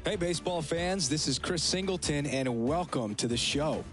Hey, baseball fans, this is Chris Singleton, and welcome to the show.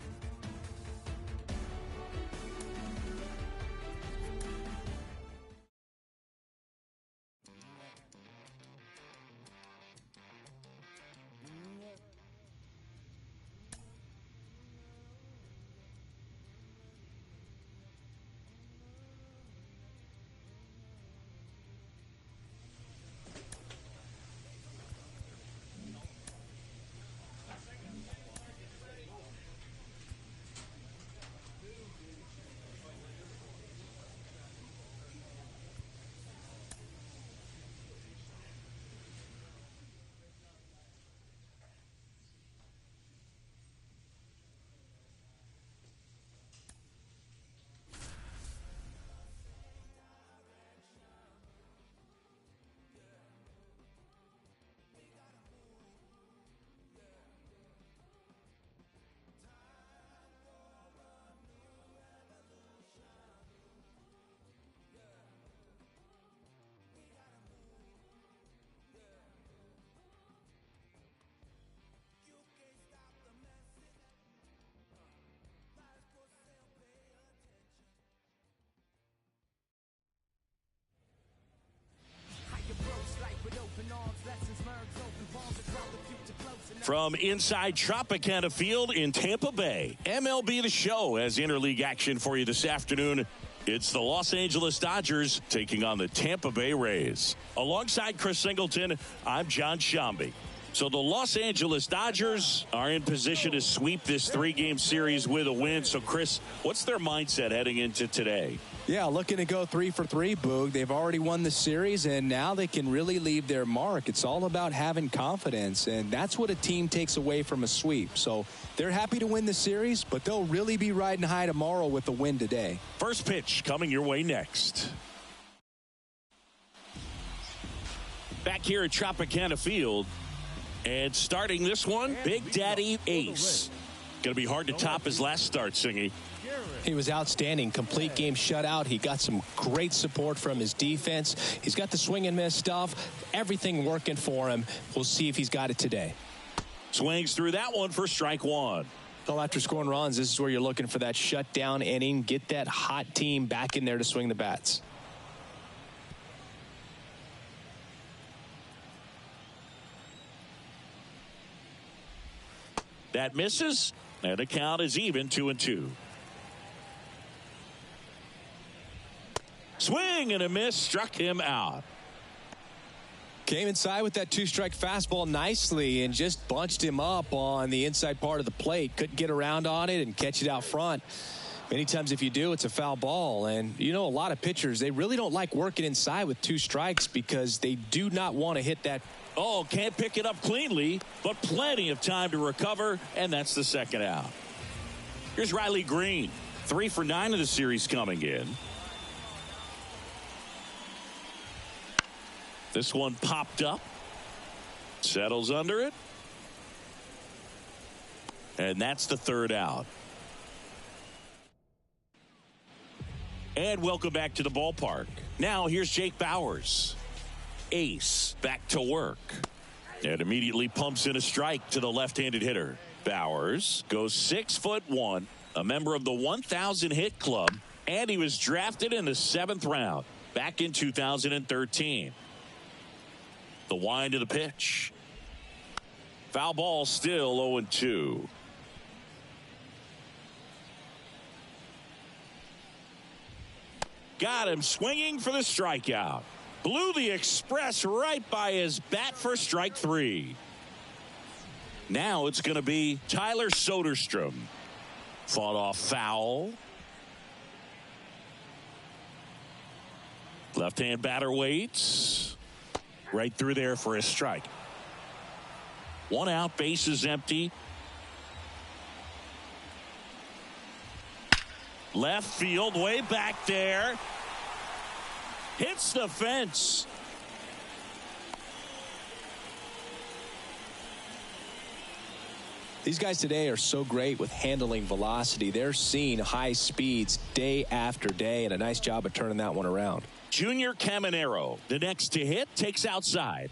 From inside Tropicana Field in Tampa Bay, MLB The Show has interleague action for you this afternoon. It's the Los Angeles Dodgers taking on the Tampa Bay Rays. Alongside Chris Singleton, I'm John Shambi. So the Los Angeles Dodgers are in position to sweep this three-game series with a win. So, Chris, what's their mindset heading into today? Yeah, looking to go 3 for 3, Boog. They've already won the series, and now they can really leave their mark. It's all about having confidence, and that's what a team takes away from a sweep. So they're happy to win the series, but they'll really be riding high tomorrow with the win today. First pitch coming your way next. Back here at Tropicana Field, and starting this one, Big Daddy Ace. Going to be hard to top his last start, Singy. He was outstanding. Complete game shutout. He got some great support from his defense. He's got the swing and miss stuff. Everything working for him. We'll see if he's got it today. Swings through that one for strike one. So after scoring runs, this is where you're looking for that shutdown inning. Get that hot team back in there to swing the bats. That misses, and the count is even 2-2. Swing and a miss, struck him out. Came inside with that 2-strike fastball nicely and just bunched him up on the inside part of the plate. Couldn't get around on it and catch it out front. Many times if you do, it's a foul ball. And, you know, a lot of pitchers, they really don't like working inside with 2 strikes because they do not want to hit that. Oh, can't pick it up cleanly, but plenty of time to recover, and that's the second out. Here's Riley Green, 3 for 9 of the series coming in. This one popped up, settles under it, and that's the third out. And welcome back to the ballpark. Now here's Jake Bauers. Ace back to work and immediately pumps in a strike to the left-handed hitter. Bauers goes 6'1", a member of the 1,000 hit club, and he was drafted in the 7th round back in 2013. The wind of the pitch. Foul ball, still 0-2. Got him swinging for the strikeout. Blew the express right by his bat for strike 3. Now it's going to be Tyler Soderstrom. Fought off foul. Left-hand batter waits. Right through there for a strike. 1 out, base is empty. Left field, way back there. Hits the fence. These guys today are so great with handling velocity. They're seeing high speeds day after day, and a nice job of turning that one around. Junior Caminero, the next to hit, takes outside.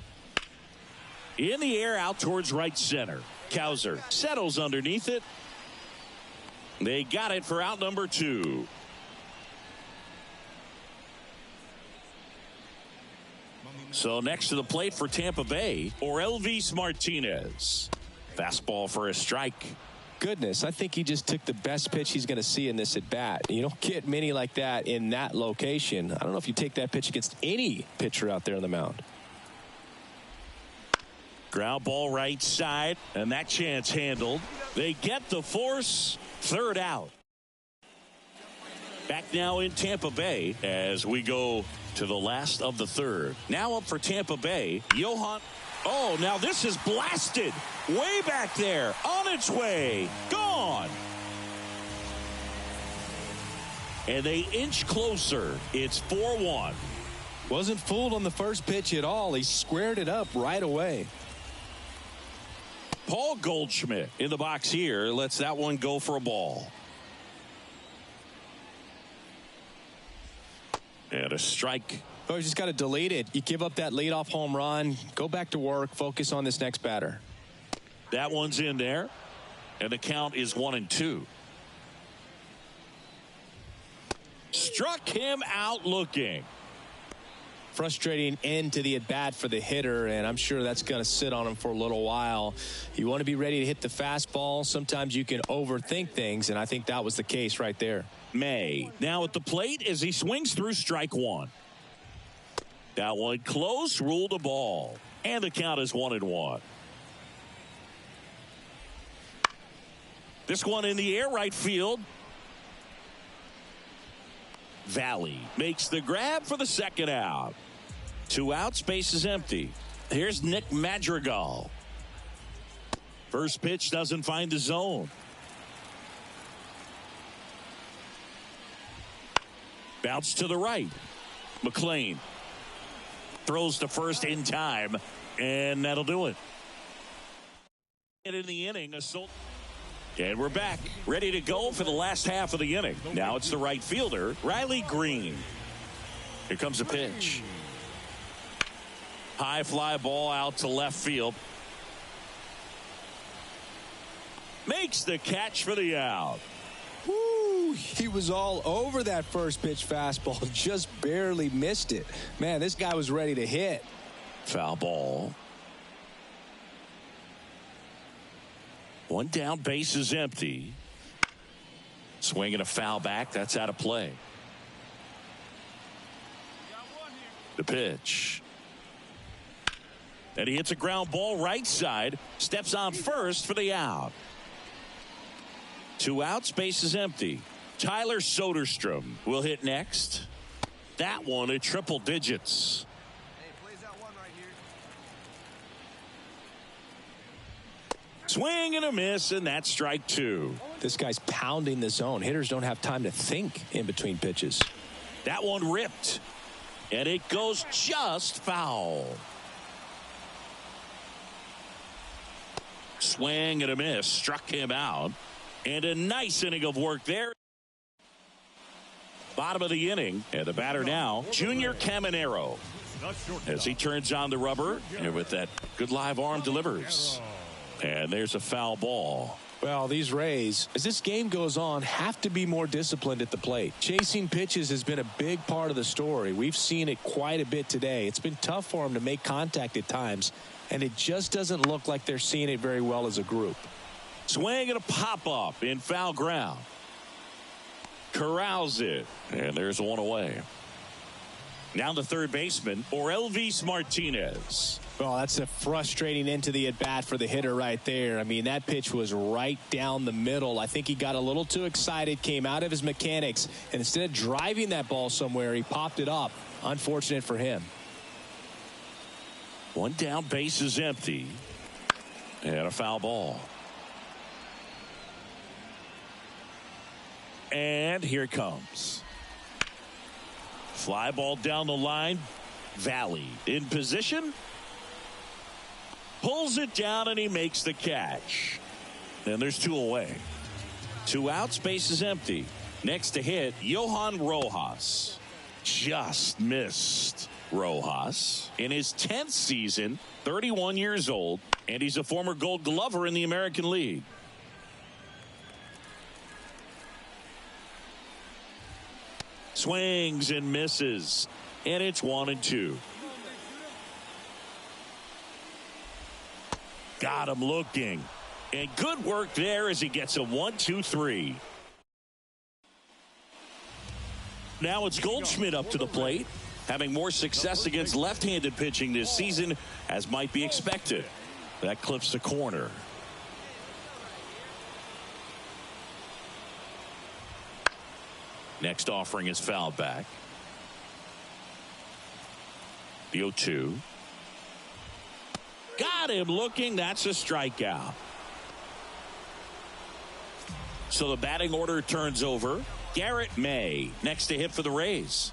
In the air out towards right center. Kauser settles underneath it. They got it for out number 2. So next to the plate for Tampa Bay, Orelvis Martinez. Fastball for a strike. Goodness, I think he just took the best pitch he's going to see in this at bat. You don't get many like that in that location. I don't know if you take that pitch against any pitcher out there on the mound. Ground ball right side, and that chance handled. They get the force. Third out. Back now in Tampa Bay as we go to the last of the third. Now up for Tampa Bay, Johan. Oh, now this is blasted. Way back there. On its way. Gone. And they inch closer. It's 4-1. Wasn't fooled on the first pitch at all. He squared it up right away. Paul Goldschmidt in the box here lets that one go for a ball. And a strike. Oh, you just got to delete it. You give up that leadoff home run. Go back to work. Focus on this next batter. That one's in there. And the count is 1-2. Struck him out looking. Frustrating end to the at-bat for the hitter, and I'm sure that's going to sit on him for a little while. You want to be ready to hit the fastball. Sometimes you can overthink things, and I think that was the case right there. May now at the plate as he swings through strike 1. That one close, ruled a ball, and the count is 1-1. This one in the air, right field. Valley makes the grab for the second out. 2 outs, base is empty. Here's Nick Madrigal. First pitch doesn't find the zone. Bounce to the right. McLean throws to first in time, and that'll do it. And in the inning, and we're back, ready to go for the last half of the inning. Now it's the right fielder, Riley Green. Here comes a pitch. High fly ball out to left field. Makes the catch for the out. Woo, he was all over that first pitch fastball. Just barely missed it. Man, this guy was ready to hit. Foul ball. One down, base is empty. Swinging a foul back. That's out of play. The pitch. And he hits a ground ball right side. Steps on first for the out. 2 outs, base is empty. Tyler Soderstrom will hit next. That one at triple digits. Swing and a miss, and that's strike 2. This guy's pounding the zone. Hitters don't have time to think in between pitches. That one ripped, and it goes just foul. Swing and a miss, struck him out, and a nice inning of work there. Bottom of the inning, and the batter now, Junior Caminero, as he turns on the rubber, and with that good live arm delivers. And there's a foul ball. Well, these Rays, as this game goes on, have to be more disciplined at the plate. Chasing pitches has been a big part of the story. We've seen it quite a bit today. It's been tough for them to make contact at times, and it just doesn't look like they're seeing it very well as a group. Swing and a pop-up in foul ground. Corrals it, and there's one away. Now the third baseman, Orelvis Martinez. Well, that's a frustrating end to the at-bat for the hitter right there. I mean, that pitch was right down the middle. I think he got a little too excited, came out of his mechanics, and instead of driving that ball somewhere, he popped it up. Unfortunate for him. One down, base is empty, and a foul ball. And here it comes. Fly ball down the line. Valley in position. Pulls it down, and he makes the catch. And there's 2 away. 2 outs, base is empty. Next to hit, Johan Rojas. Just missed. Rojas in his 10th season, 31 years old, and he's a former Gold Glover in the American League. Swings and misses, and it's 1-2. Got him looking, and good work there as he gets a 1-2-3. Now it's Goldschmidt up to the plate, having more success against left-handed pitching this season, as might be expected. That clips the corner. Next offering is fouled back. The 0-2. Got him looking. That's a strikeout. So the batting order turns over. Garrett May next to hit for the Rays.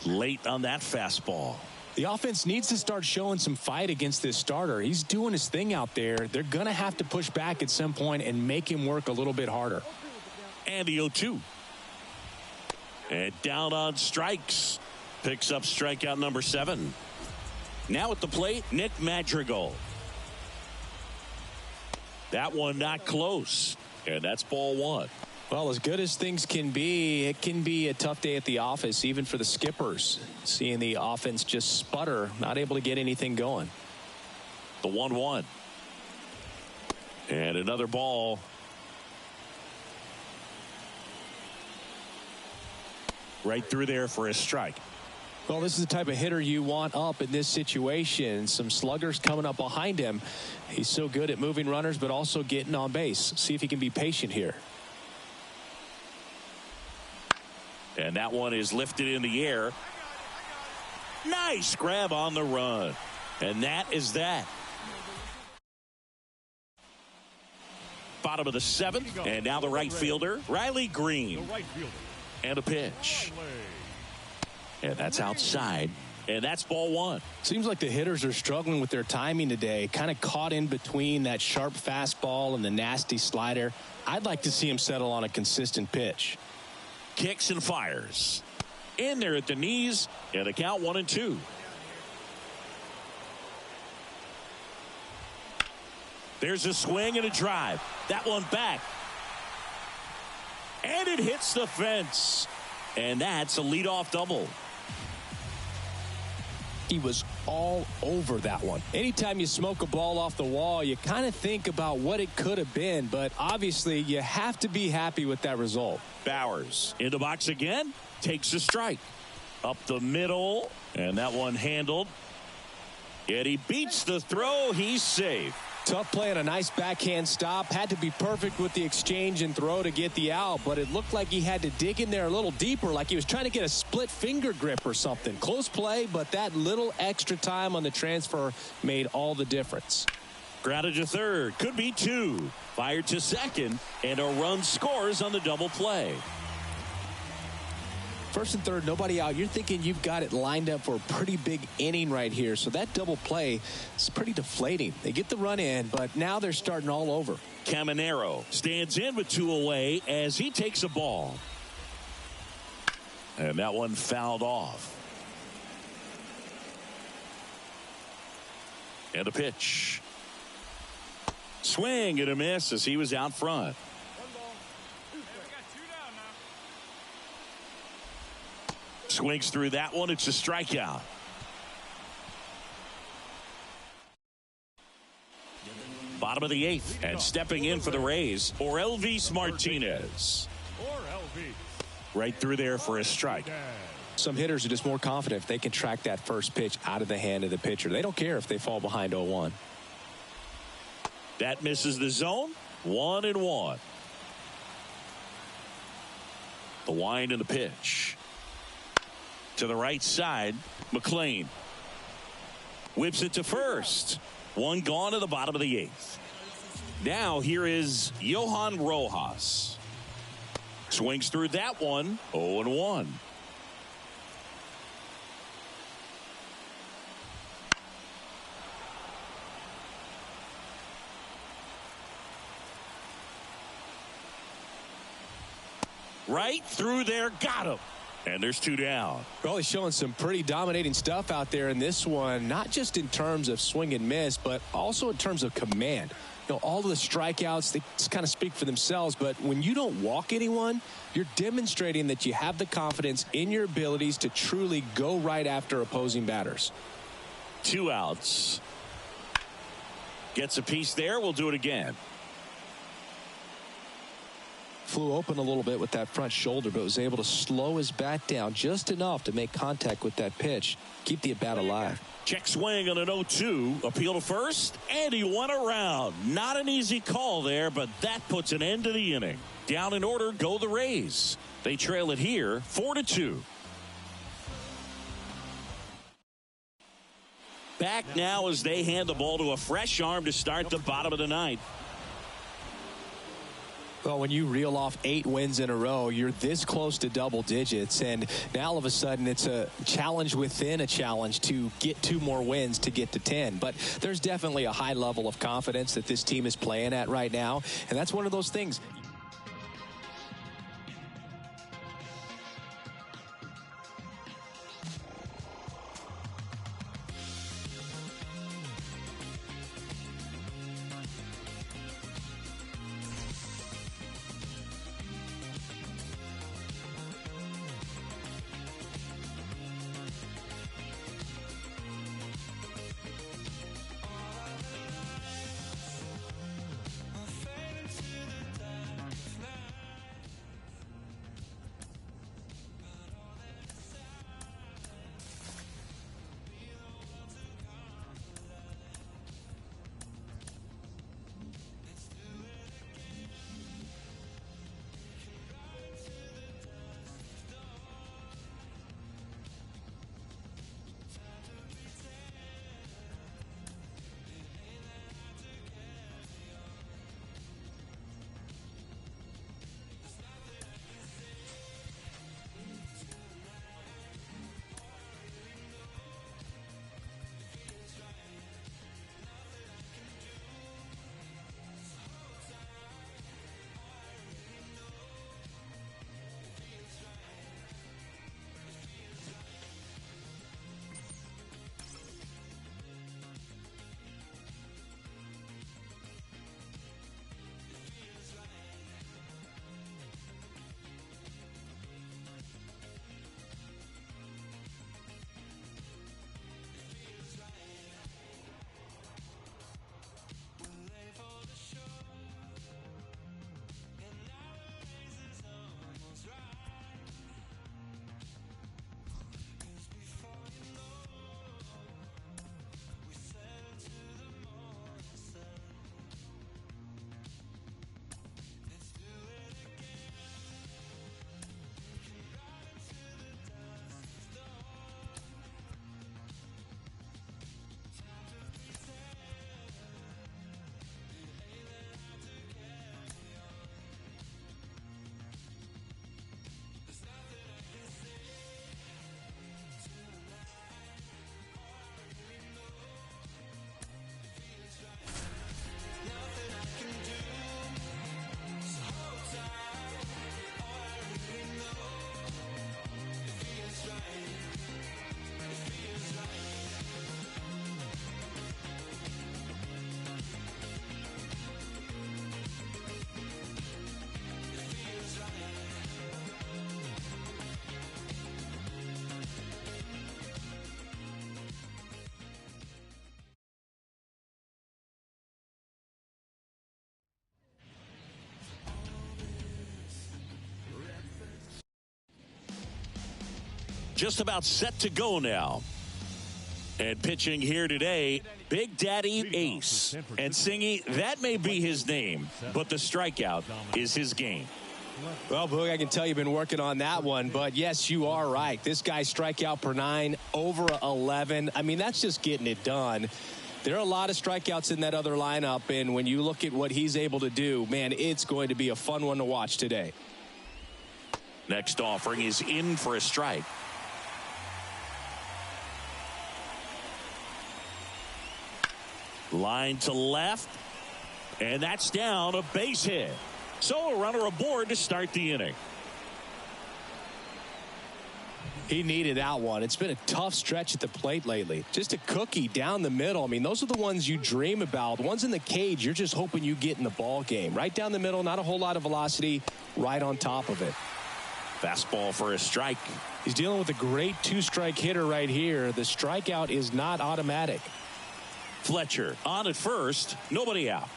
Late on that fastball. The offense needs to start showing some fight against this starter. He's doing his thing out there. They're going to have to push back at some point and make him work a little bit harder. And the 0-2. And down on strikes. Picks up strikeout number 7. Now at the plate, Nick Madrigal. That one not close. And that's ball 1. Well, as good as things can be, it can be a tough day at the office, even for the skippers. Seeing the offense just sputter, not able to get anything going. The 1-1. And another ball. Right through there for a strike. Well, this is the type of hitter you want up in this situation. Some sluggers coming up behind him. He's so good at moving runners, but also getting on base. See if he can be patient here. And that one is lifted in the air. Nice grab on the run. And that is that. Bottom of the 7th. And now the right fielder, Riley Green. And a pitch. And that's outside. And that's ball 1. Seems like the hitters are struggling with their timing today. Kind of caught in between that sharp fastball and the nasty slider. I'd like to see him settle on a consistent pitch. Kicks and fires. In there at the knees. And the count 1-2. There's a swing and a drive. That one back. And it hits the fence. And that's a leadoff double. He was all over that one. Anytime you smoke a ball off the wall, you kind of think about what it could have been, but obviously you have to be happy with that result. Bowers in the box again, takes a strike. Up the middle, and that one handled. Yet he beats the throw. He's safe. Tough play and a nice backhand stop. Had to be perfect with the exchange and throw to get the out, but it looked like he had to dig in there a little deeper, like he was trying to get a split finger grip or something. Close play, but that little extra time on the transfer made all the difference. Grounded to third. Could be 2. Fired to second, and a run scores on the double play. First and third, nobody out. You're thinking you've got it lined up for a pretty big inning right here. So that double play is pretty deflating. They get the run in, but now they're starting all over. Caminero stands in with 2 away as he takes a ball. And that one fouled off. And a pitch. Swing and a miss as he was out front. Swings through that one. It's a strikeout. Bottom of the 8th. And stepping in for the Rays, Orelvis Martinez. Right through there for a strike. Some hitters are just more confident if they can track that first pitch out of the hand of the pitcher. They don't care if they fall behind 0-1. That misses the zone. 1-1. The wind and the pitch. To the right side, McLean whips it to first. One gone to the bottom of the 8th. Now here is Johan Rojas. Swings through that one. 0-1. Right through there, got him. And there's 2 down. Well, he's showing some pretty dominating stuff out there in this one, not just in terms of swing and miss, but also in terms of command. You know, all of the strikeouts, they kind of speak for themselves, but when you don't walk anyone, you're demonstrating that you have the confidence in your abilities to truly go right after opposing batters. 2 outs. Gets a piece there. We'll do it again. Flew open a little bit with that front shoulder, but was able to slow his bat down just enough to make contact with that pitch. Keep the at-bat alive. Check swing on an 0-2. Appeal to first, and he went around. Not an easy call there, but that puts an end to the inning. Down in order, go the Rays. They trail it here, 4-2. Back now as they hand the ball to a fresh arm to start the bottom of the ninth. Well, when you reel off 8 wins in a row, you're this close to double digits, and now all of a sudden it's a challenge within a challenge to get 2 more wins to get to 10. But there's definitely a high level of confidence that this team is playing at right now, and that's one of those things. Just about set to go now. And pitching here today, Big Daddy Ace. And Singy, that may be his name, but the strikeout is his game. Well, Boog, I can tell you've been working on that one, but yes, you are right. This guy's strikeout per 9, over 11. I mean, that's just getting it done. There are a lot of strikeouts in that other lineup, and when you look at what he's able to do, man, it's going to be a fun one to watch today. Next offering is in for a strike. Line to left, and that's down, a base hit. So a runner aboard to start the inning. He needed that one. It's been a tough stretch at the plate lately. Just a cookie down the middle. I mean, those are the ones you dream about. The ones in the cage, you're just hoping you get in the ball game. Right down the middle, not a whole lot of velocity, right on top of it. Fastball for a strike. He's dealing with a great two-strike hitter right here. The strikeout is not automatic. Fletcher on at first, nobody out.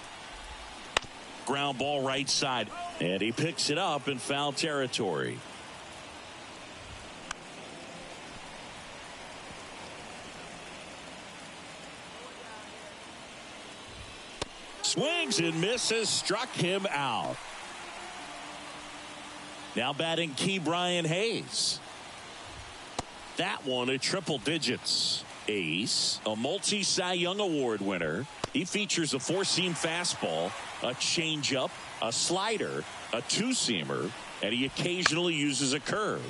Ground ball right side, and he picks it up in foul territory. Swings and misses, struck him out. Now batting Key Brian Hayes. That one at triple digits. Ace, a multi-Cy Young Award winner. He features a four-seam fastball, a changeup, a slider, a two-seamer, and he occasionally uses a curve.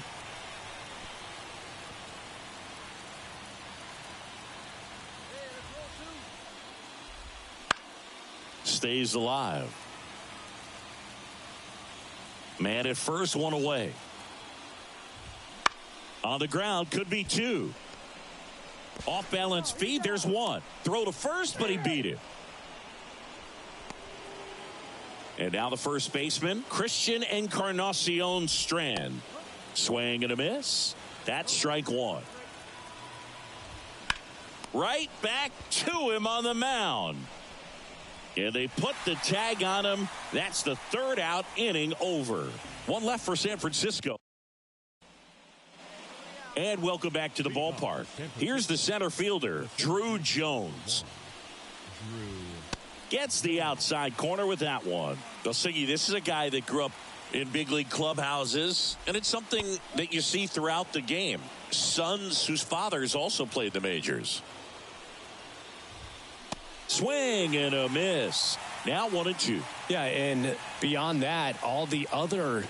Stays alive. Man at first, one away. On the ground, could be two. Off balance feed, there's one. Throw to first, but he beat it. And now the first baseman, Christian Encarnacion Strand. Swing and a miss. That's strike one. Right back to him on the mound. And they put the tag on him. That's the third out, inning over. One left for San Francisco. And welcome back to the ballpark. Here's the center fielder, Drew Jones. Gets the outside corner with that one. Siggy, this is a guy that grew up in big league clubhouses, and it's something that you see throughout the game. Sons whose fathers also played the majors. Swing and a miss. Now 1-2. Yeah, and beyond that, all the other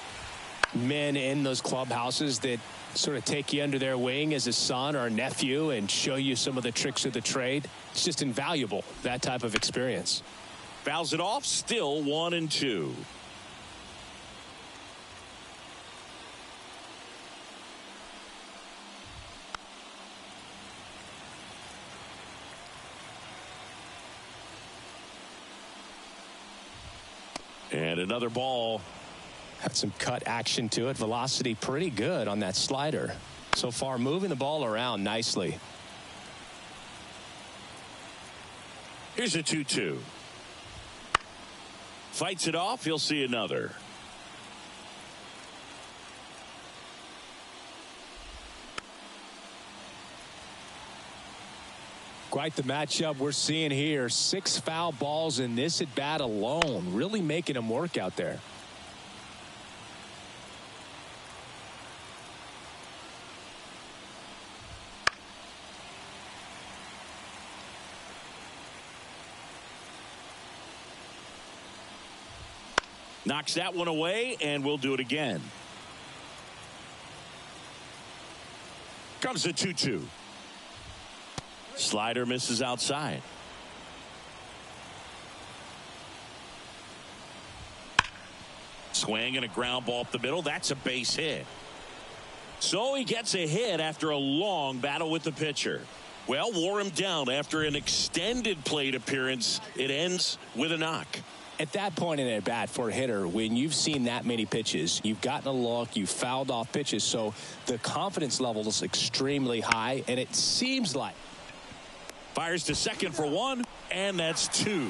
men in those clubhouses that sort of take you under their wing as a son or a nephew and show you some of the tricks of the trade. It's just invaluable, that type of experience. Fouls it off, still 1-2. And another ball. Had some cut action to it. Velocity pretty good on that slider. So far, moving the ball around nicely. Here's a 2-2. Fights it off. He'll see another. Quite the matchup we're seeing here. 6 foul balls in this at bat alone. Really making him work out there. Knocks that one away, and we'll do it again. Comes the 2-2. Slider misses outside. Swing and a ground ball up the middle. That's a base hit. So he gets a hit after a long battle with the pitcher. Well, wore him down after an extended plate appearance. It ends with a knock. At that point in at bat for a hitter, when you've seen that many pitches, you've gotten a look, you've fouled off pitches, so the confidence level is extremely high, and it seems like. Fires to second for one, and that's two.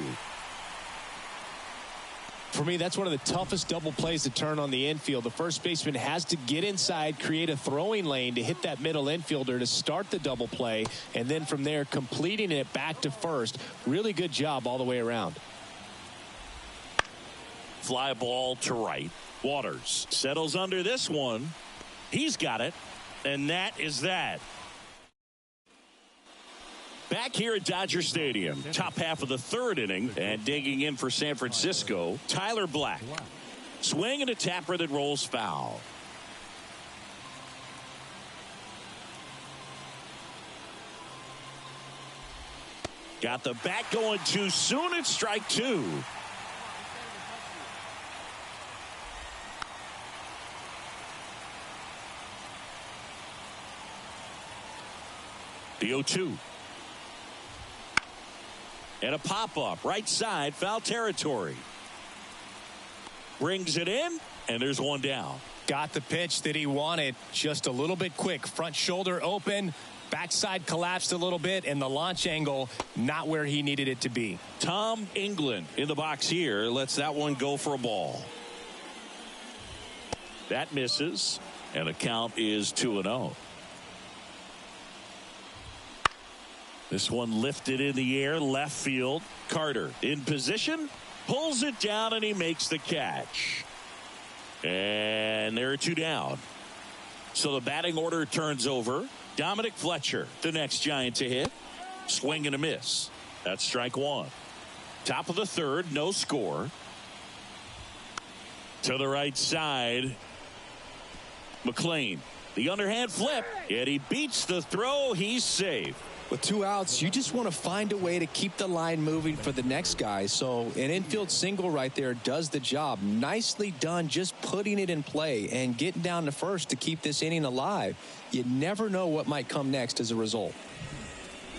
For me, that's one of the toughest double plays to turn on the infield. The first baseman has to get inside, create a throwing lane to hit that middle infielder to start the double play, and then from there completing it back to first. Really good job all the way around. Fly ball to right. Waters settles under this one. He's got it, and that is that. Back here at Dodger Stadium, top half of the third inning, and digging in for San Francisco, Tyler Black. Swing and a tapper that rolls foul. Got the bat going too soon. It's strike two. The 0-2. And a pop-up, right side, foul territory. Brings it in, and there's one down. Got the pitch that he wanted, just a little bit quick. Front shoulder open, backside collapsed a little bit, and the launch angle not where he needed it to be. Tom England in the box here lets that one go for a ball. That misses, and the count is 2-0. This one lifted in the air, left field. Carter in position, pulls it down, and he makes the catch. And there are two down. So the batting order turns over. Dominic Fletcher, the next Giant to hit. Swing and a miss. That's strike one. Top of the third, no score. To the right side, McLean. The underhand flip, and he beats the throw. He's safe. With two outs, you just want to find a way to keep the line moving for the next guy. So an infield single right there does the job. Nicely done, just putting it in play and getting down to first to keep this inning alive. You never know what might come next as a result.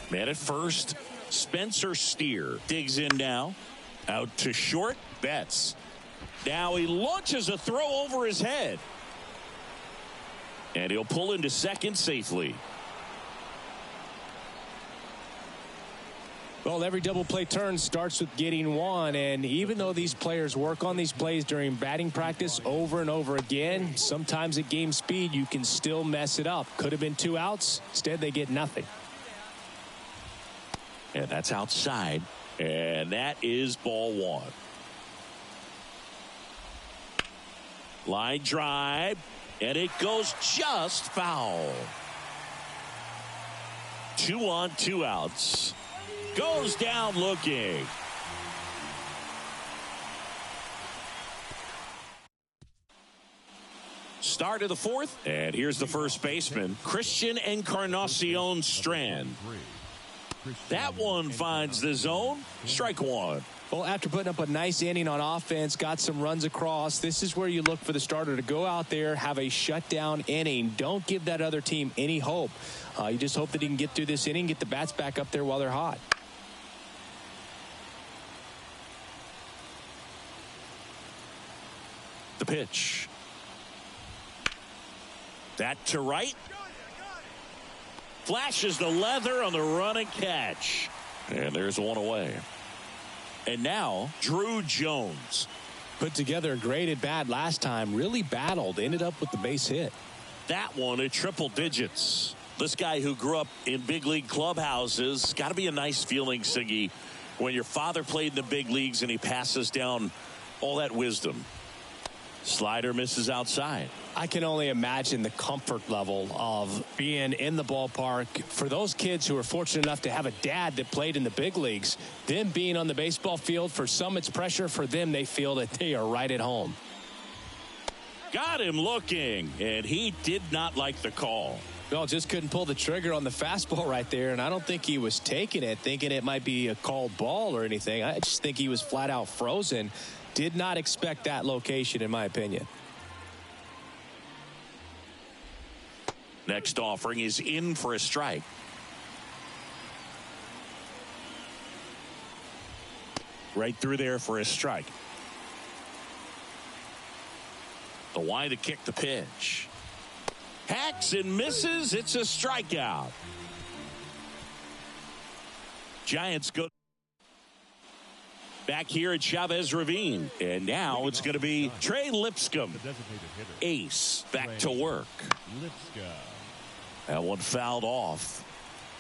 Man at first, Spencer Steer digs in now. Out to short, Betts. Now he launches a throw over his head. And he'll pull into second safely. Well, every double play turn starts with getting one, and even though these players work on these plays during batting practice over and over again, sometimes at game speed you can still mess it up. Could have been two outs. Instead, they get nothing. And that's outside, and that is ball one. Line drive, and it goes just foul. 2 on, 2 outs. Goes down looking. Start of the fourth, and here's the first baseman, Christian Encarnacion Strand. That one finds the zone. Strike one. Well, after putting up a nice inning on offense, got some runs across, this is where you look for the starter to go out there, have a shutdown inning. Don't give that other team any hope. You just hope that he can get through this inning, get the bats back up there while they're hot. The pitch. That to right. Flashes the leather on the run and catch. And there's one away. And now, Drew Jones. Put together a great at bat last time. Really battled. Ended up with the base hit. That one at triple digits. This guy who grew up in big league clubhouses. Got to be a nice feeling, Siggy, when your father played in the big leagues and he passes down all that wisdom. Slider misses outside. I can only imagine the comfort level of being in the ballpark for those kids who are fortunate enough to have a dad that played in the big leagues. Them being on the baseball field, for some it's pressure. For them, they feel that they are right at home. Got him looking, and he did not like the call. Well, just couldn't pull the trigger on the fastball right there, and I don't think he was taking it, thinking it might be a called ball or anything. I just think he was flat out frozen. Did not expect that location, in my opinion. Next offering is in for a strike. Right through there for a strike. The wide to kick the pitch. Hacks and misses. It's a strikeout. Giants go back here at Chavez Ravine. And now it's going to be Trey Lipscomb. Ace back to work. That one fouled off.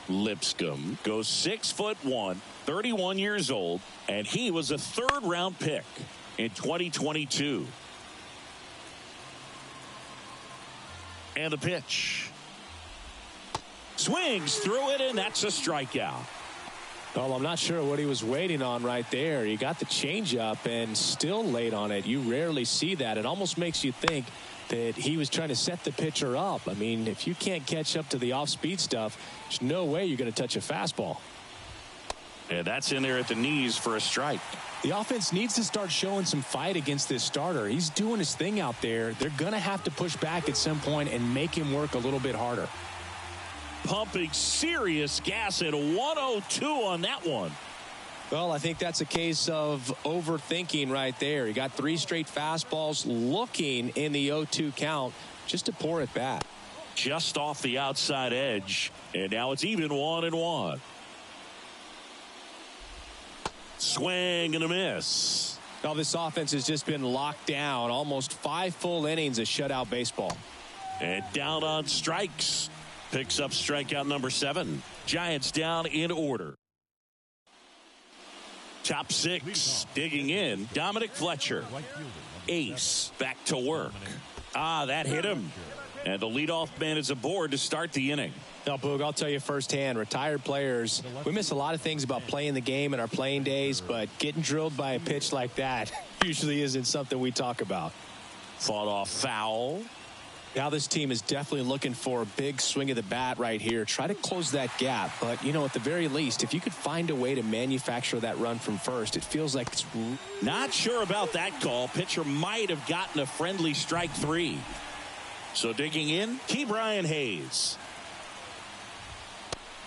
Lipscomb goes 6'1", 31 years old, and he was a third-round pick in 2022. And the pitch. Swings through it, and that's a strikeout. Well, I'm not sure what he was waiting on right there. He got the changeup and still late on it. You rarely see that. It almost makes you think that he was trying to set the pitcher up. I mean, if you can't catch up to the off-speed stuff, there's no way you're going to touch a fastball. And that's in there at the knees for a strike. The offense needs to start showing some fight against this starter. He's doing his thing out there. They're going to have to push back at some point and make him work a little bit harder. pumping serious gas at 102 on that one. Well, I think that's a case of overthinking right there. He got 3 straight fastballs looking in the 0-2 count just to pour it back. Just off the outside edge, and now it's even 1-1. Swing and a miss. Now this offense has just been locked down. Almost 5 full innings of shutout baseball. And down on strikes. Picks up strikeout number 7. Giants down in order. Top 6, digging in, Dominic Fletcher. Ace, back to work. That hit him. And the leadoff man is aboard to start the inning. Now, Boog, I'll tell you firsthand, retired players, we miss a lot of things about playing the game in our playing days, but getting drilled by a pitch like that usually isn't something we talk about. Fought off foul. Now this team is definitely looking for a big swing of the bat right here. Try to close that gap. But, at the very least, if you could find a way to manufacture that run from first, it feels like it's... Not sure about that call. Pitcher might have gotten a friendly strike 3. So digging in, Ke'Bryan Hayes.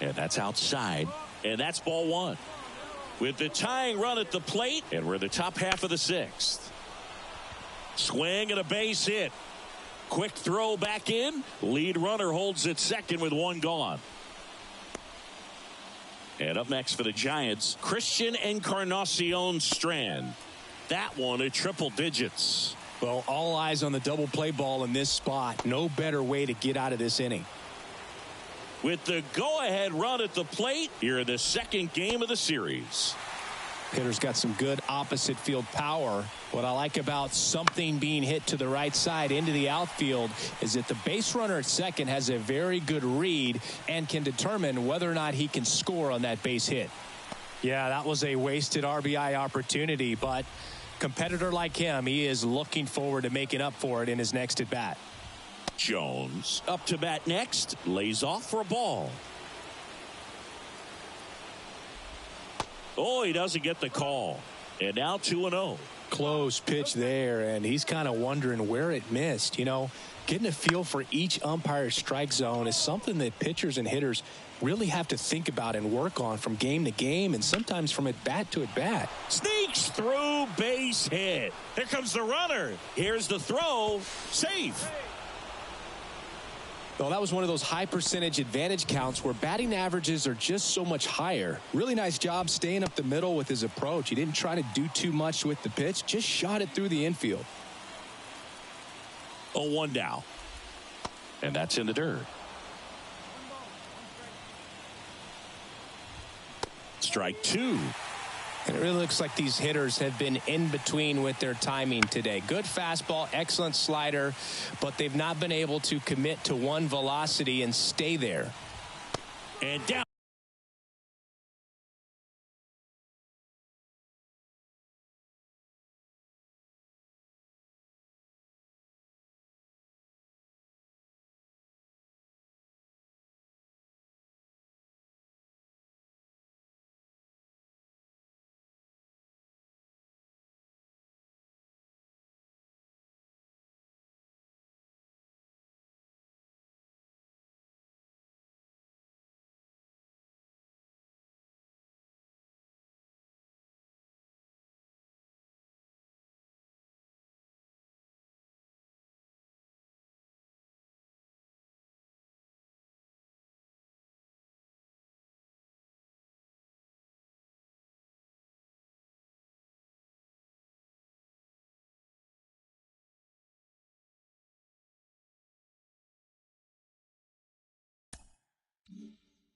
And that's outside. And that's ball 1. With the tying run at the plate, and we're in the top half of the 6th. Swing and a base hit. Quick throw back in. Lead runner holds at second with 1 gone. And up next for the Giants, Christian Encarnacion Strand. That one at triple digits. Well, all eyes on the double play ball in this spot. No better way to get out of this inning. With the go-ahead run at the plate, here in the 2nd game of the series. Hitter's got some good opposite field power. What I like about something being hit to the right side into the outfield is that the base runner at second has a very good read and can determine whether or not he can score on that base hit. Yeah, that was a wasted RBI opportunity, but competitor like him, he is looking forward to making up for it in his next at bat. Jones up to bat next, lays off for a ball. Oh, he doesn't get the call. And now 2-0. Close pitch there, and he's kind of wondering where it missed. Getting a feel for each umpire's strike zone is something that pitchers and hitters really have to think about and work on from game to game and sometimes from at bat to at bat. Sneaks through, base hit. Here comes the runner. Here's the throw. Safe. Well, that was one of those high percentage advantage counts where batting averages are just so much higher. Really nice job staying up the middle with his approach. He didn't try to do too much with the pitch, just shot it through the infield. 0-1 now. And that's in the dirt. Strike 2. And it really looks like these hitters have been in between with their timing today. Good fastball, excellent slider, but they've not been able to commit to one velocity and stay there. And down.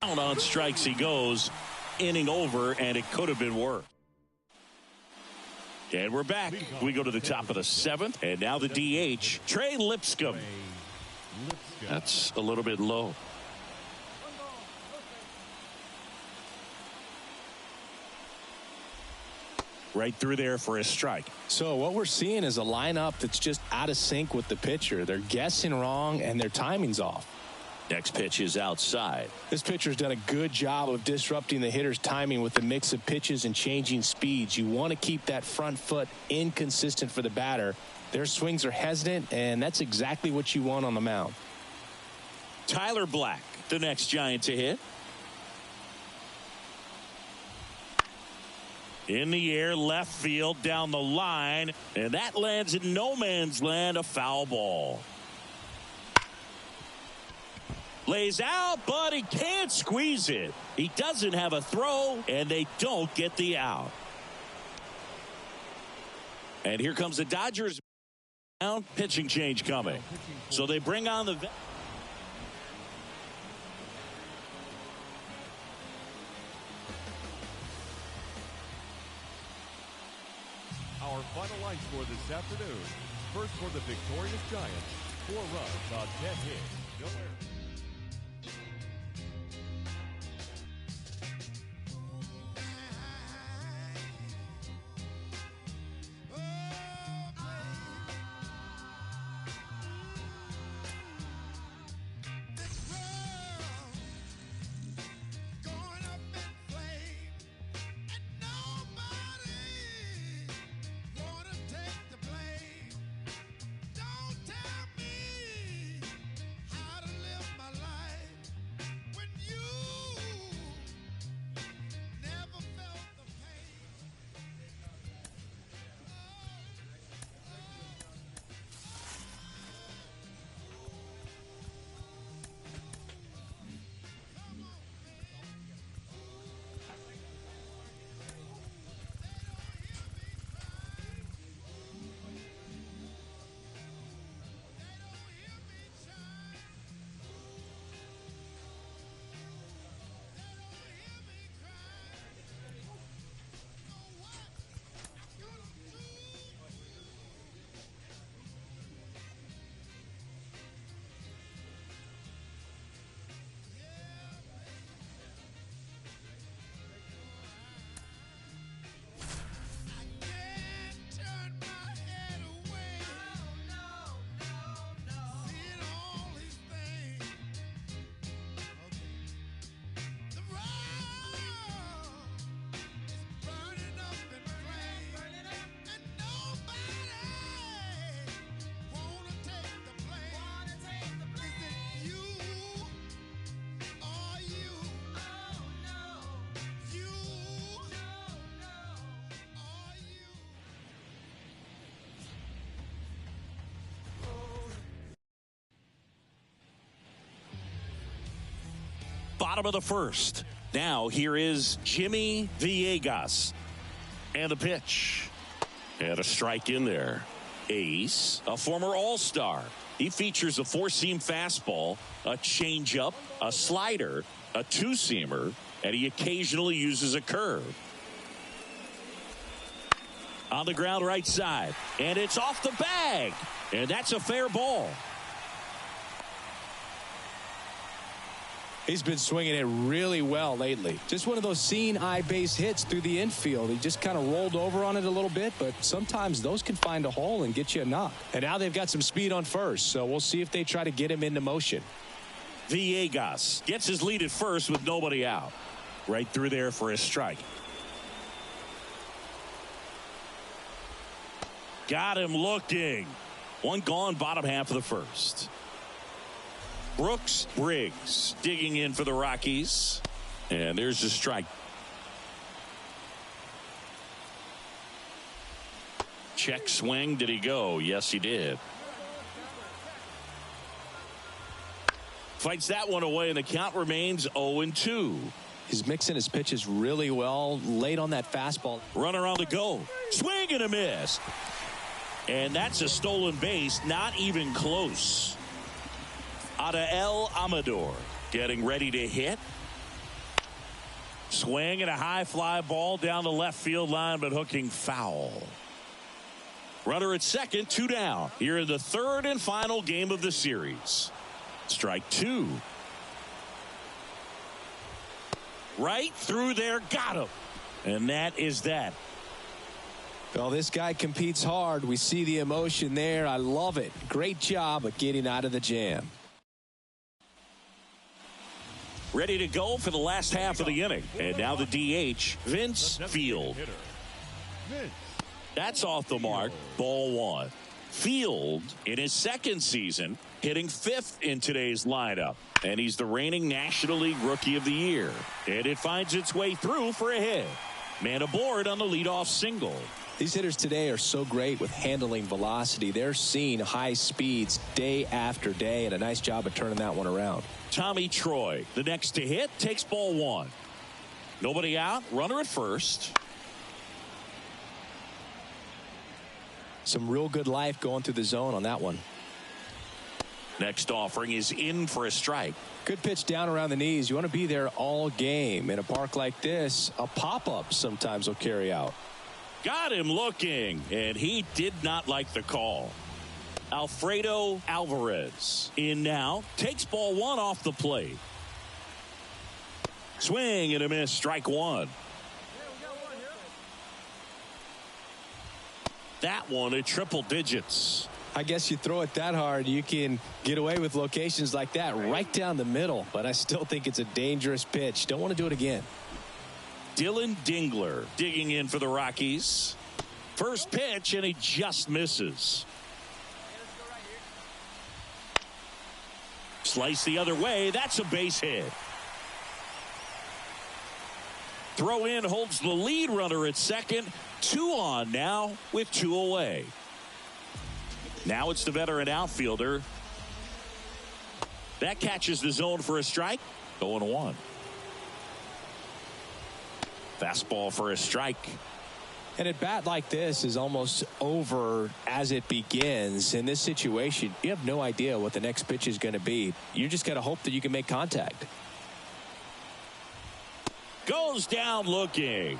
Down on strikes he goes. Inning over, and it could have been worse. And we're back. We go to the top of the 7th, and now the DH, Trey Lipscomb. That's a little bit low. Right through there for a strike. So what we're seeing is a lineup that's just out of sync with the pitcher. They're guessing wrong, and their timing's off. Next pitch is outside. This pitcher's done a good job of disrupting the hitter's timing with the mix of pitches and changing speeds. You want to keep that front foot inconsistent for the batter. Their swings are hesitant, and that's exactly what you want on the mound. Tyler Black the next Giant to hit. In the air, left field, down the line, and that lands in no man's land, a foul ball. Lays out, but he can't squeeze it. He doesn't have a throw, and they don't get the out. And here comes the Dodgers. Pitching change coming. So they bring on the... Our final line score this afternoon. First for the victorious Giants. 4 runs on 10 hits. No errors. Bottom of the first. Now here is Jimmy Villegas. And the pitch. And a strike in there. Ace, a former All-Star. He features a 4-seam fastball, a changeup, a slider, a 2-seamer, and he occasionally uses a curve. On the ground right side. And it's off the bag. And that's a fair ball. He's been swinging it really well lately. Just one of those seen eye base hits through the infield. He just kind of rolled over on it a little bit, but sometimes those can find a hole and get you a knock. And now they've got some speed on first, so we'll see if they try to get him into motion. Villegas gets his lead at first with nobody out. Right through there for a strike. Got him looking. One gone, bottom half of the first. Brooks Briggs digging in for the Rockies. And there's a strike. Check swing. Did he go? Yes, he did. Fights that one away, and the count remains 0-2. He's mixing his pitches really well. Late on that fastball. Runner on the go. Swing and a miss. And that's a stolen base. Not even close. Adael Amador getting ready to hit. Swing and a high fly ball down the left field line, but hooking foul. Runner at second, 2 down. Here in the third and final game of the series. Strike 2. Right through there, got him. And that is that. Well, this guy competes hard. We see the emotion there. I love it. Great job at getting out of the jam. Ready to go for the last half of the inning. And now the DH, Vince Field. That's off the mark. Ball 1. Field, in his second season, hitting 5th in today's lineup. And he's the reigning National League Rookie of the Year. And it finds its way through for a hit. Man aboard on the leadoff single. These hitters today are so great with handling velocity. They're seeing high speeds day after day, and a nice job of turning that one around. Tommy Troy, the next to hit, takes ball 1. Nobody out, runner at first. Some real good life going through the zone on that one. Next offering is in for a strike. Good pitch down around the knees. You want to be there all game. In a park like this, a pop-up sometimes will carry out. Got him looking, and he did not like the call. Alfredo Alvarez in now, takes ball 1 off the plate. Swing and a miss, strike 1. That one at triple digits. I guess you throw it that hard, you can get away with locations like that right down the middle, but I still think it's a dangerous pitch. Don't want to do it again. Dylan Dingler digging in for the Rockies. First pitch, and he just misses. Slice the other way. That's a base hit. Throw in holds the lead runner at second. 2 on now with 2 away. Now it's the veteran outfielder. That catches the zone for a strike. 0-1. Fastball for a strike. And at bat like this is almost over as it begins. In this situation, you have no idea what the next pitch is going to be. You just got to hope that you can make contact. Goes down looking.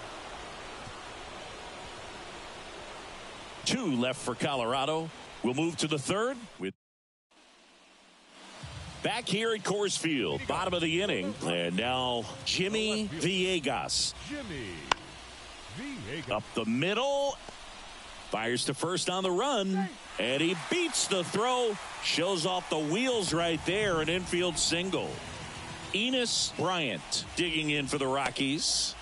2 left for Colorado. We'll move to the third with back here at Coors Field, bottom of the inning, and now Jimmy Villegas. Up the middle, fires to first on the run, and he beats the throw, shows off the wheels right there, an infield single. Enos Bryant digging in for the Rockies,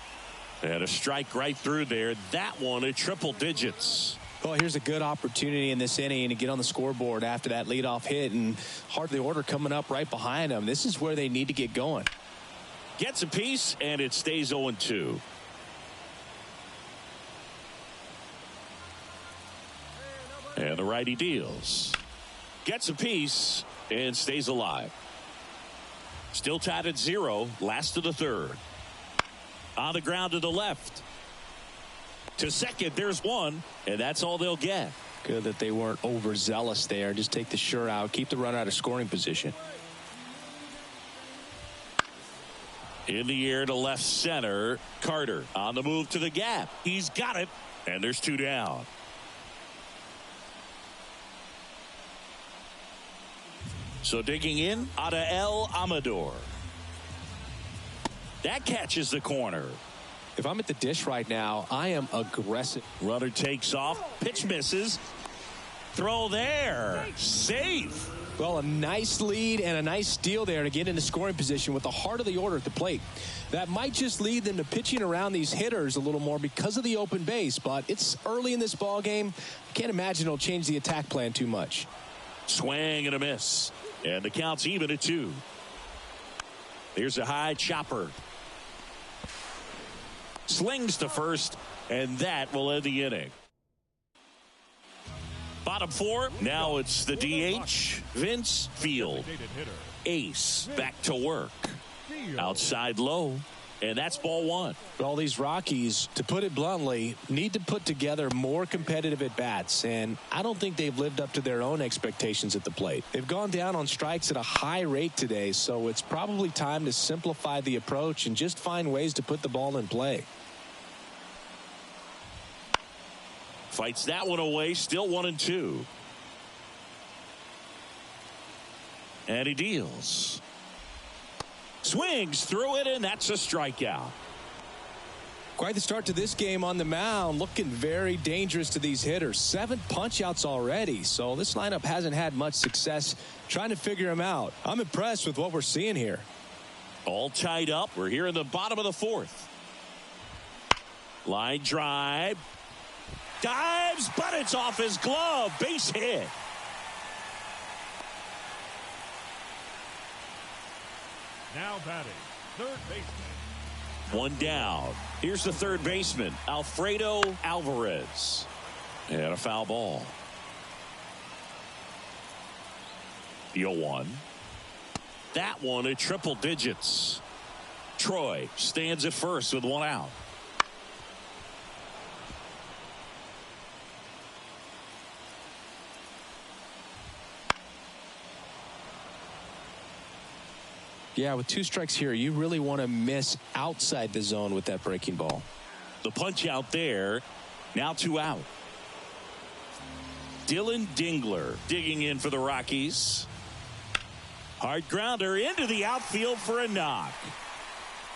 and a strike right through there. That one at triple digits. Well, here's a good opportunity in this inning to get on the scoreboard after that leadoff hit, and hard the order coming up right behind them. This is where they need to get going. Gets a piece, and it stays 0-2. And the righty deals. Gets a piece and stays alive. Still tied at 0. Last of the third. On the ground to the left. To second, there's one, and that's all they'll get. Good that they weren't overzealous there. Just take the sure out. Keep the runner out of scoring position. In the air to left center. Carter on the move to the gap. He's got it, and there's 2 down. So digging in, Adael Amador. That catches the corner. If I'm at the dish right now, I am aggressive. Runner takes off. Pitch misses. Throw there. Safe. Well, a nice lead and a nice steal there to get into scoring position with the heart of the order at the plate. That might just lead them to pitching around these hitters a little more because of the open base, but it's early in this ball game. I can't imagine it'll change the attack plan too much. Swing and a miss. And the count's even at 2. Here's a high chopper. Slings to first, and that will end the inning. Bottom 4, now it's the DH, Vince Field. Ace back to work. Outside low, and that's ball 1. All these Rockies, to put it bluntly, need to put together more competitive at-bats, and I don't think they've lived up to their own expectations at the plate. They've gone down on strikes at a high rate today, so it's probably time to simplify the approach and just find ways to put the ball in play. Fights that one away, still 1-2. And he deals. Swings through it, and that's a strikeout. Quite the start to this game on the mound, looking very dangerous to these hitters. 7 punch-outs already, so this lineup hasn't had much success trying to figure them out. I'm impressed with what we're seeing here. All tied up. We're here in the bottom of the 4th. Line drive. Dives, but it's off his glove. Base hit. Now batting, third baseman. One down. Here's the third baseman, Alfredo Alvarez. And a foul ball. The 0-1. That one at triple digits. Troy stands at first with one out. Yeah, with 2 strikes here, you really want to miss outside the zone with that breaking ball. The punch out there. Now 2 out. Dylan Dingler digging in for the Rockies. Hard grounder into the outfield for a knock.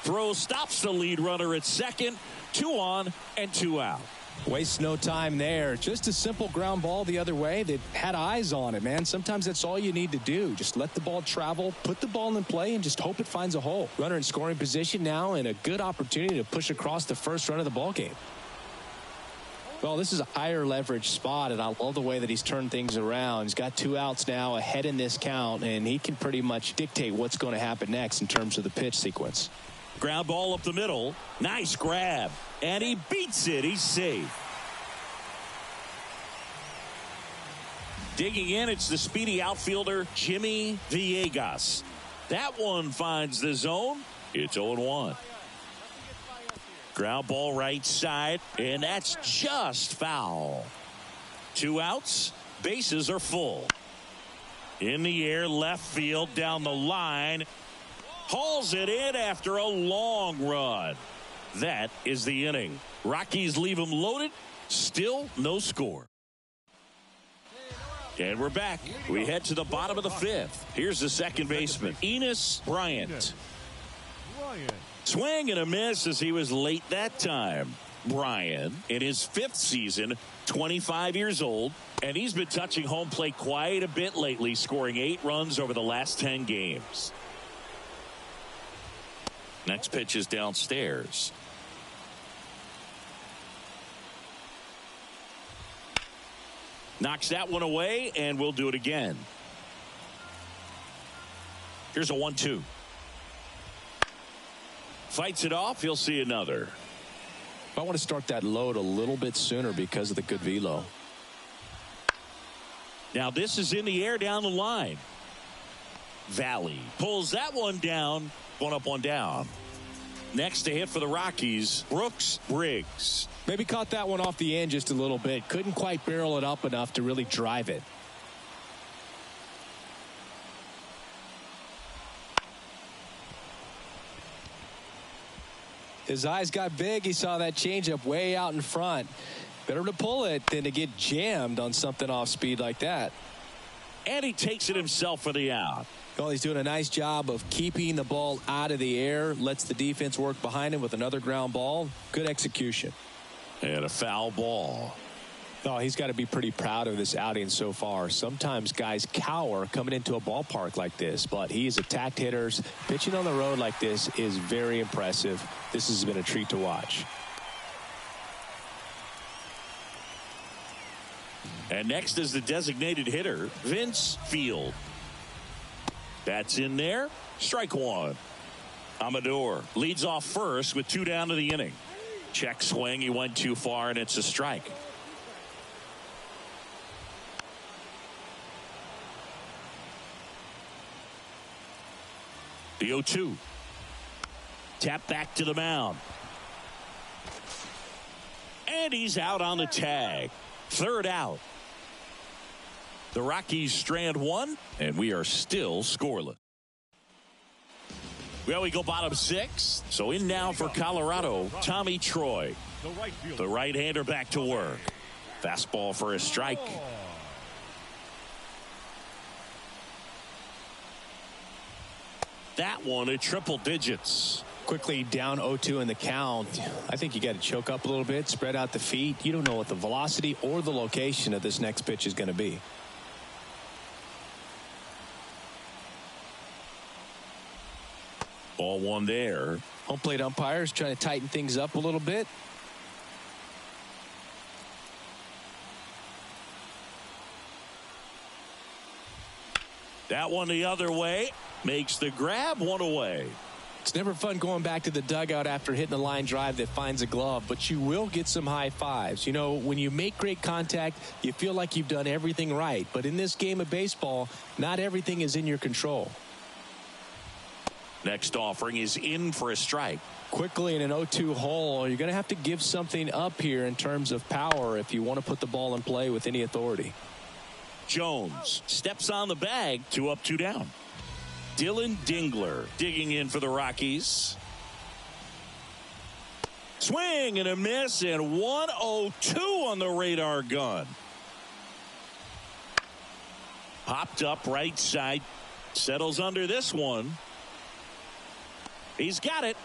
Throw stops the lead runner at second. 2 on and 2 out. Waste no time there. Just a simple ground ball the other way. They had eyes on it, man. Sometimes that's all you need to do. Just let the ball travel, put the ball in play, and just hope it finds a hole. Runner in scoring position now, and a good opportunity to push across the first run of the ball game. Well, this is a higher leverage spot, and I love the way that he's turned things around. He's got 2 outs now ahead in this count, and he can pretty much dictate what's going to happen next in terms of the pitch sequence. Ground ball up the middle. Nice grab. And he beats it. He's safe. Digging in, it's the speedy outfielder, Jimmy Villegas. That one finds the zone. It's 0-1. Ground ball right side, and that's just foul. 2 outs. Bases are full. In the air, left field, down the line. Hauls it in after a long run. That is the inning. Rockies leave them loaded. Still no score. And we're back. We head to the bottom of the 5th. Here's the second baseman, Enos Bryant. Swing and a miss as he was late that time. Bryant, in his 5th season, 25 years old, and he's been touching home plate quite a bit lately, scoring 8 runs over the last 10 games. Next pitch is downstairs. Knocks that one away, and we'll do it again. Here's a 1-2. Fights it off. He'll see another. I want to start that load a little bit sooner because of the good velo. Now this is in the air down the line. Valley pulls that one down. 1 up, 1 down. Next to hit for the Rockies, Brooks Briggs. Maybe caught that one off the end just a little bit. Couldn't quite barrel it up enough to really drive it. His eyes got big. He saw that changeup way out in front. Better to pull it than to get jammed on something off speed like that. And he takes it himself for the out. Well, he's doing a nice job of keeping the ball out of the air. Lets the defense work behind him with another ground ball. Good execution. And a foul ball. Oh, he's got to be pretty proud of this outing so far. Sometimes guys cower coming into a ballpark like this, but he's attacked hitters. Pitching on the road like this is very impressive. This has been a treat to watch. And next is the designated hitter, Vince Field. That's in there. Strike 1. Amador leads off first with 2 down to the inning. Check swing. He went too far, and it's a strike. The 0-2. Tap back to the mound. And he's out on the tag. 3rd out. The Rockies strand 1, and we are still scoreless. Well, we go bottom 6. So in now for Colorado, Tommy Troy. The right-hander back to work. Fastball for a strike. That one at triple digits. Quickly down 0-2 in the count. I think you got to choke up a little bit, spread out the feet. You don't know what the velocity or the location of this next pitch is going to be. Ball 1 there. Home plate umpires trying to tighten things up a little bit. That one the other way. Makes the grab, one away. It's never fun going back to the dugout after hitting a line drive that finds a glove, but you will get some high fives. You know, when you make great contact, you feel like you've done everything right. But in this game of baseball, not everything is in your control. Next offering is in for a strike. Quickly in an 0-2 hole, you're going to have to give something up here in terms of power if you want to put the ball in play with any authority. Jones steps on the bag, 2 up, 2 down. Dylan Dingler digging in for the Rockies. Swing and a miss, and 102 on the radar gun. Popped up right side. Settles under this one. He's got it.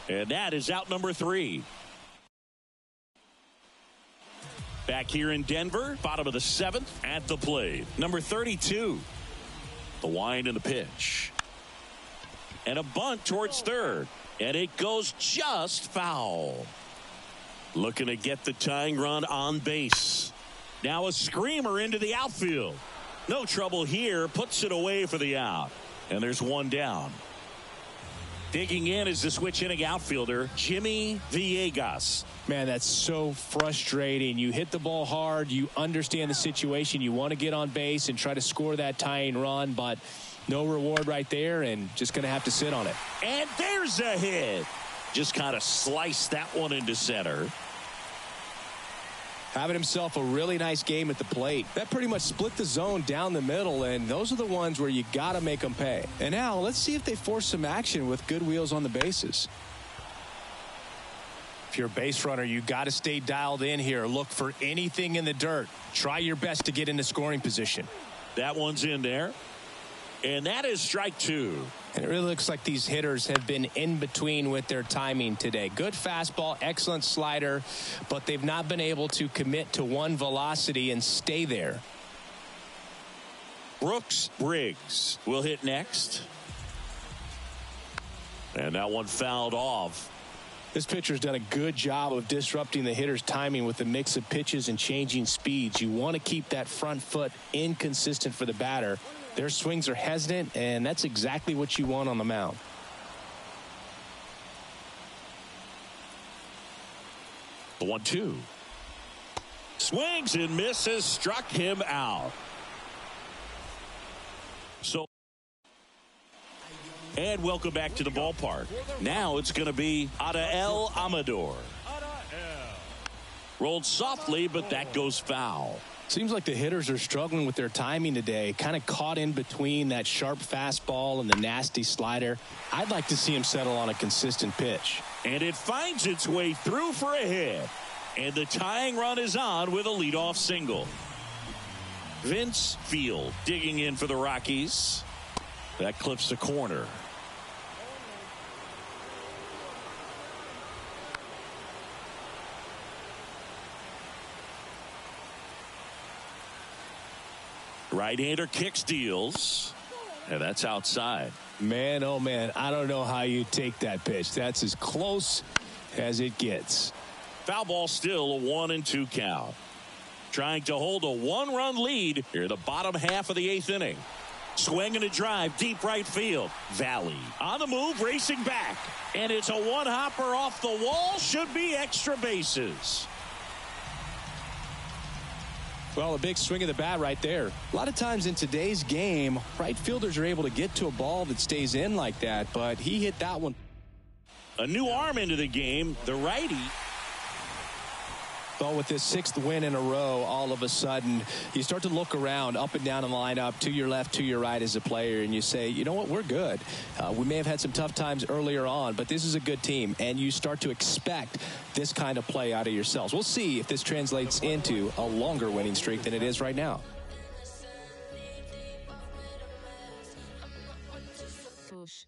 And that is out number 3. Back here in Denver, bottom of the 7th at the plate. Number 32. The wind and the pitch. And a bunt towards third. And it goes just foul. Looking to get the tying run on base. Now a screamer into the outfield. No trouble here. Puts it away for the out. And there's one down. Digging in is the switch hitting outfielder, Jimmy Villegas. Man, that's so frustrating. You hit the ball hard. You understand the situation. You want to get on base and try to score that tying run, but no reward right there, and just going to have to sit on it. And there's a hit. Just kind of sliced that one into center. Having himself a really nice game at the plate. That pretty much split the zone down the middle, and those are the ones where you got to make them pay. And now let's see if they force some action with good wheels on the bases. If you're a base runner, you got to stay dialed in here. Look for anything in the dirt. Try your best to get into scoring position. That one's in there. And that is strike 2. And it really looks like these hitters have been in between with their timing today. Good fastball, excellent slider, but they've not been able to commit to one velocity and stay there. Brooks Briggs will hit next. And that one fouled off. This pitcher's done a good job of disrupting the hitter's timing with a mix of pitches and changing speeds. You want to keep that front foot inconsistent for the batter. Their swings are hesitant, and that's exactly what you want on the mound. The 1-2. Swings and misses, struck him out. And welcome back to the ballpark. Now it's going to be Adael Amador. Rolled softly, but that goes foul. Seems like the hitters are struggling with their timing today. Kind of caught in between that sharp fastball and the nasty slider. I'd like to see him settle on a consistent pitch. And it finds its way through for a hit. And the tying run is on with a leadoff single. Vince Field digging in for the Rockies. That clips the corner. Right-hander kicks, deals, and that's outside. Man, oh man, I don't know how you take that pitch. That's as close as it gets. Foul ball, still a 1-2 count. Trying to hold a 1-run lead here in the bottom half of the 8th inning. Swing and a drive, deep right field. Valley on the move, racing back. And it's a one-hopper off the wall. Should be extra bases. Well, a big swing of the bat right there. A lot of times in today's game, right fielders are able to get to a ball that stays in like that, but he hit that one. A new arm into the game, the righty. Well, with this 6th win in a row, all of a sudden, you start to look around up and down in the lineup, to your left, to your right as a player, and you say, you know what, we're good. We may have had some tough times earlier on, but this is a good team, and you start to expect this kind of play out of yourselves. We'll see if this translates into a longer winning streak than it is right now. Push.